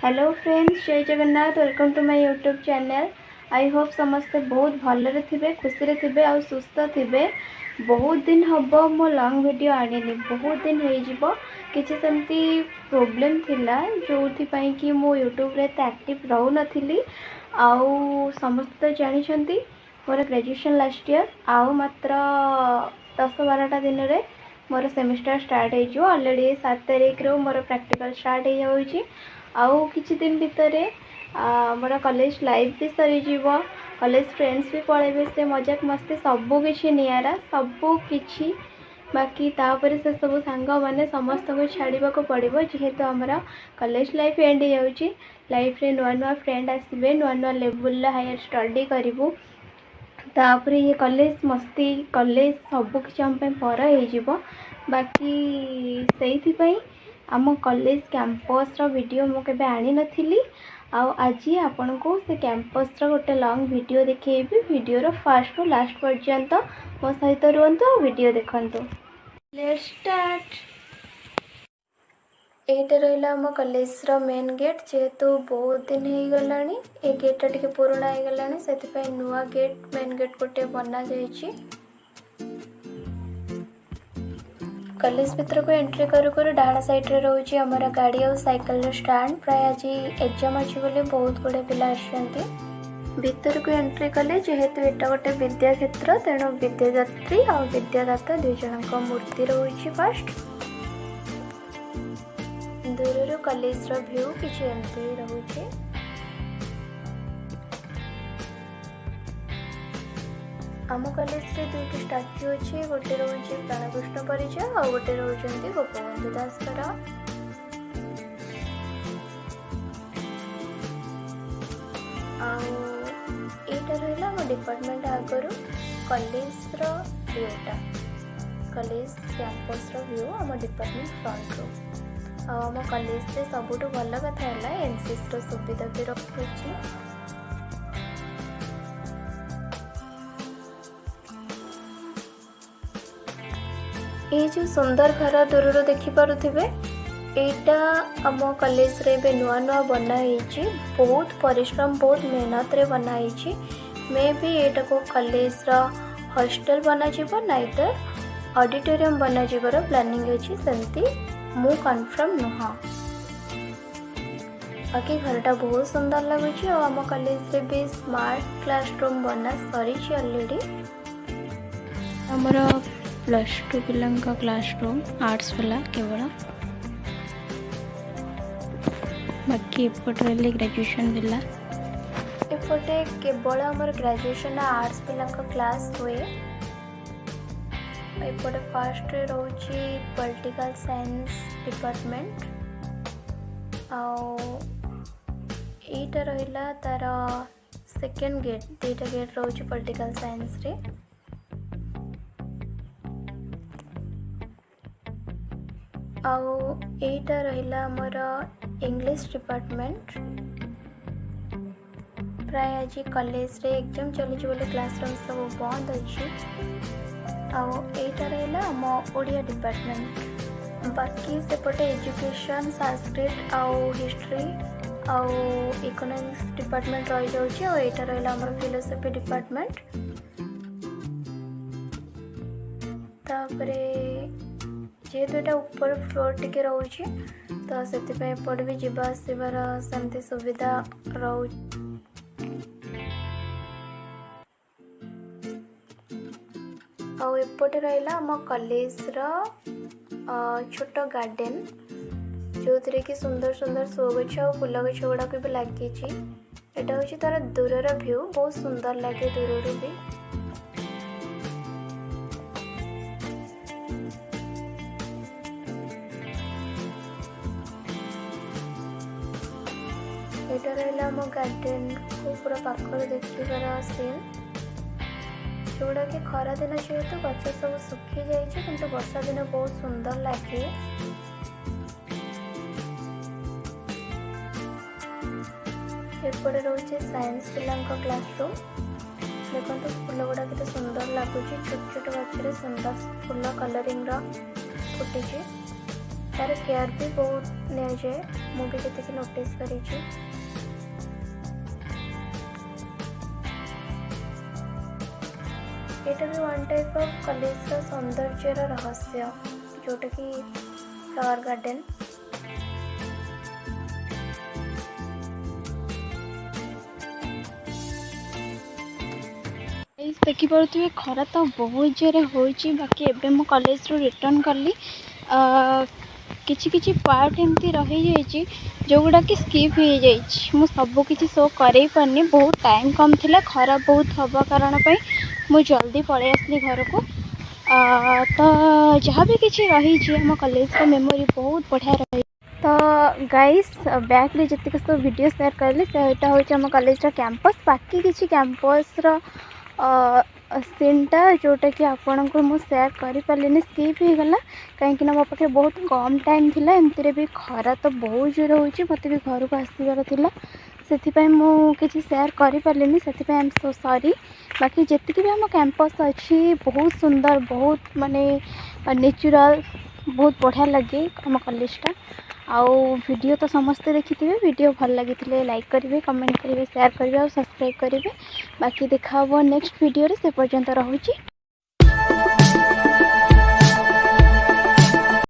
Hello friends, जय Jagannath. Welcome to my YouTube channel. I hope समस्ते बहुत भलरे थे, खुशी थे और सुस्थ थे। बहुत दिन हम मो लॉन्ग वीडियो आनी बहुत दिन हो किसी सेमती प्रोब्लेम थिला जो कि मो यूट्यूब रे एक्टिव रहू नथिली। आउ समस्त तो जानते मोर ग्रेजुएशन लास्ट ईयर आउ मात्र 10-12टा दिन में मोर सेमिस्टर स्टार्ट हो ऑलरेडी 7 तारीख रो मोर प्रैक्टिकल स्टार्ट हो जाऊँगी। आउ किछि दिन भितर मोर कॉलेज लाइफ भी सरी जीवो, कॉलेज फ्रेंड्स भी पळेबे, से मजाक मस्ती सबू किछि नियारा सबू किछि। बाकी तापर से सब सांग माने समस्त को छाड़ीबा को पड़िबो जेहेतु हमरा कॉलेज लाइफ एंड हो जाउची। लाइफ रे नुआ नुआ फ्रेंड आसीबे, नुआ नुआ लेवल हायर स्टडी करिवु। तापर ये कॉलेज मस्ती कॉलेज सबू किछि हम पे पर हो जीवो। बाकी सेही पई आम कॉलेज कैंपस वीडियो मु केबे आनी नथिली। आज आपण को से कैंपस गोटे लॉन्ग वीडियो देखिएबी। वीडियो फर्स्ट टू लास्ट पर्यंत मो सहित रुहतु, वीडियो देखंतु। Let's start. एटा रहिला आम कॉलेज मेन गेट। जेहेतु बहुत दिन हो गलानी ए गेटा टिके पुराना हो गलानी, से नुआ गेट मेन गेट गोटे बना जाइछि। कॉलेज भीतर को एंट्री करू करू डाण साइड रे रोची हमारा गाड़ी और साइकिल स्टैंड। प्राय आज एग्जाम अच्छी बोले बहुत गुड़े पिला आसछन्ती। भीतर को एंट्री कले जेहेतु एटा गोटे विद्या क्षेत्र, तेणु विद्यादात्री और विद्यादाता दुई जनक मूर्ति रोची। फर्स्ट दूर कॉलेज रो व्यू किछि एमती रोची। आम कॉलेज रे दुईटी स्टाच्यू अच्छी, गोटे रोचे प्राणकृष्ण परिचय और गोटे रोचंती गोपबंधु दास। आटा रहा आम डिपार्टमेंट आगर कॉलेज व्यूटा, कॉलेज कैंपस व्यू आम डिपार्टमेंट फ्रंट रो। आम कॉलेज रे सबुठु भल कथा है एनसीसी सुविधा भी रखुची। ये जो सुंदर घर दूर देखी पारुथिबे, एटा आम कॉलेज रे बे नुआ नुआ बना होईची। बहुत परिश्रम बहुत मेहनत रे बना होईची। मे भी एटा को कॉलेज रा हॉस्टल बना जीवो नाइ तो ऑडिटोरियम बना जीवर प्लानिंग अछि, सेमती मु कन्फर्म नुहा। बाकी घरटा बहुत सुंदर लगुची और आम कॉलेज रे भी स्मार्ट क्लासरूम बना सरी ऑलरेडी। हमर +2 पिलांका क्लासरूम आर्ट्स वाला केवल। बाकी एपटे ग्रेजुएशन पिला एपटे केवल आमर ग्रेजुएशन आर्ट्स पिलांका क्लास हुए। एपटे फर्स्ट रोची पॉलिटिकल साइंस डिपार्टमेंट आईटा रहिला तार सेकेंड गेट। दुईटा गेट रोची पॉलिटिकल साइंस रे। एटा रहिला हमर इंग्लिश डिपार्टमेंट। प्राय आज कॉलेज रे एग्जाम चली बोले क्लासरूम सब बंद अच्छी। एटा रहिला हम ओडिया डिपार्टमेंट। बाकी सेपटे एजुकेशन, संस्कृत आउ हिस्ट्री आउ इकोनॉमिक्स डिपार्टमेंट रही जाउची। और एटा रहिला हमर फिलोसफी डिपार्टमेंट। तापरे जेहेतु यहाँ ऊपर फ्लोर टिके रोचे तो से भी जीवा आसबार सेमती सुविधा रो। एपटे रहा आम कॉलेज छोट गार्डन जो थी कि सुंदर सुंदर शो गछ और फूल गछ गुड़ाक भी लगी। यहाँ हूँ तार दूरर व्यू, बहुत सुंदर लगे दूर भी। एटा रहा आम गार्डन को पूरा पाखर देखार सीन, जोड़ा कि खरा दिन जेहेतु गछ सब सुखी जाइए किंतु वर्षा दिन बहुत सुंदर लगे। एपटे रोचे साइंस पिलांका क्लासरूम। देखो फूल गुड़ा के सुंदर लगुच, छोट छोट गचरे सुंदर फूल कलरिंग फुटी। तार केयर भी बहुत नि जाए मुझे जी नोटिस करी। यहाँ भी वन टाइप ऑफ कॉलेज सौंदर्य रहस्य जोटा कि फ्लावर गार्डन। देखिपे खरा तो बहुत जोरे हो बाकी एबे मो कॉलेज रू रिटर्न कली किछि किछि पार्ट एमती रही जाइए जो गुड़ा कि स्किप हो जाइए मु सब किछि शो करे पारनी बहुत टाइम कम थिला खरा बहुत हवा कारण पे मु जल्दी पड़े आसली घर को। तो जहाँ भी किछि रही आम कॉलेज का मेमोरी बहुत बढ़िया रही। तो गाइस बैक रे जतिक सब वीडियो शेयर करले सेटा होय आम कॉलेज कैंपस बाकी किछि कैंपस रो सीनटा जोटा कि आपण को मु शेयर कर पारे स्किप हो गला कहीं मो पाखे बहुत कम टाइम थिला एमती भी खरा तो बहुत जोर हो मत भी घर को आसबार थिला से मुझे शेयर कर पारे से आई एम सो सॉरी। बाकी जी भी आम कैंपस अच्छी बहुत सुंदर बहुत माने नेचुरल बहुत बढ़िया लगे आम कॉलेजटा। आउ वीडियो तो समस्ते देखी थे वीडियो भल लगी लाइक करेंगे कमेंट करेंगे शेयर करेंगे और सब्सक्राइब करेंगे। बाकी देखा नेक्स्ट वीडियो रे से पर्यंत रहुची।